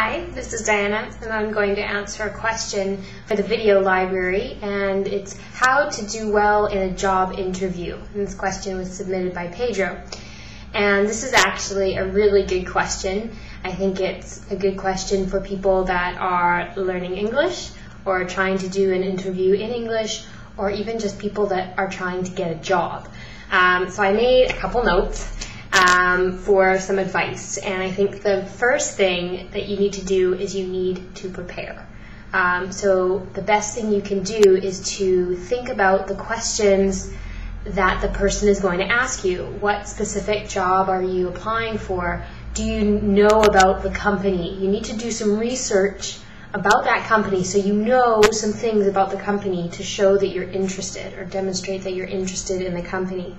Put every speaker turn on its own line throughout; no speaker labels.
Hi, this is Diana, and I'm going to answer a question for the video library, and it's how to do well in a job interview. And this question was submitted by Pedro. And this is actually a really good question. I think it's a good question for people that are learning English, or trying to do an interview in English, or even just people that are trying to get a job. So I made a couple notes for some advice, and I think the first thing that you need to do is you need to prepare. So the best thing you can do is to think about the questions that the person is going to ask you. What specific job are you applying for? Do you know about the company? You need to do some research about that company so you know some things about the company to show that you're interested or demonstrate that you're interested in the company.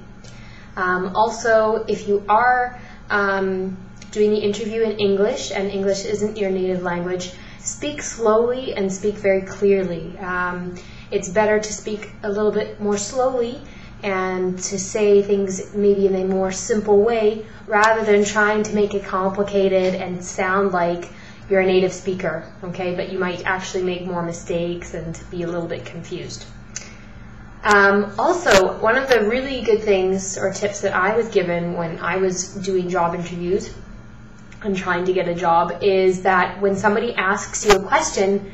Also, if you are doing the interview in English and English isn't your native language, speak slowly and speak very clearly. It's better to speak a little bit more slowly and to say things maybe in a more simple way rather than trying to make it complicated and sound like you're a native speaker, okay? But you might actually make more mistakes and be a little bit confused. Also, one of the really good things or tips that I was given when I was doing job interviews and trying to get a job is that when somebody asks you a question,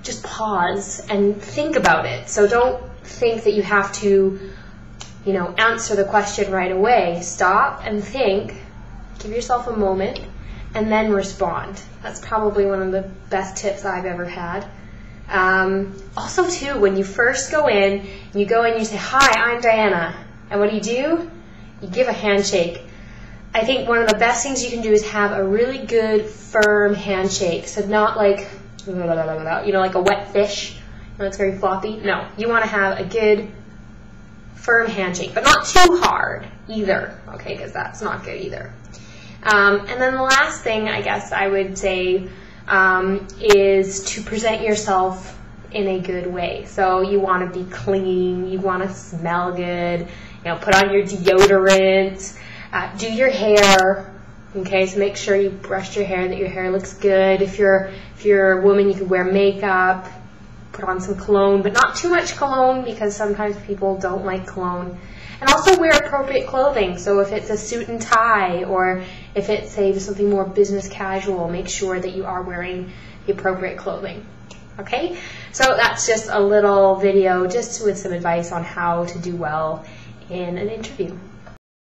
just pause and think about it. So don't think that you have to, answer the question right away. Stop and think, give yourself a moment, and then respond. That's probably one of the best tips I've ever had. Also too, when you first go in, you go in and you say, "Hi, I'm Diana." And what do? You give a handshake. I think one of the best things you can do is have a really good, firm handshake. So not like, like a wet fish. It's very floppy. No, you want to have a good, firm handshake, but not too hard either, okay, because that's not good either. And then the last thing I guess I would say is to present yourself in a good way. So you want to be clean, you want to smell good, put on your deodorant, do your hair, okay, so make sure you brush your hair, that your hair looks good. If you're a woman, you could wear makeup, put on some cologne, but not too much cologne because sometimes people don't like cologne. And also wear appropriate clothing. So if it's a suit and tie, or if it's, say, something more business casual, make sure that you are wearing the appropriate clothing. Okay? So that's just a little video just with some advice on how to do well in an interview.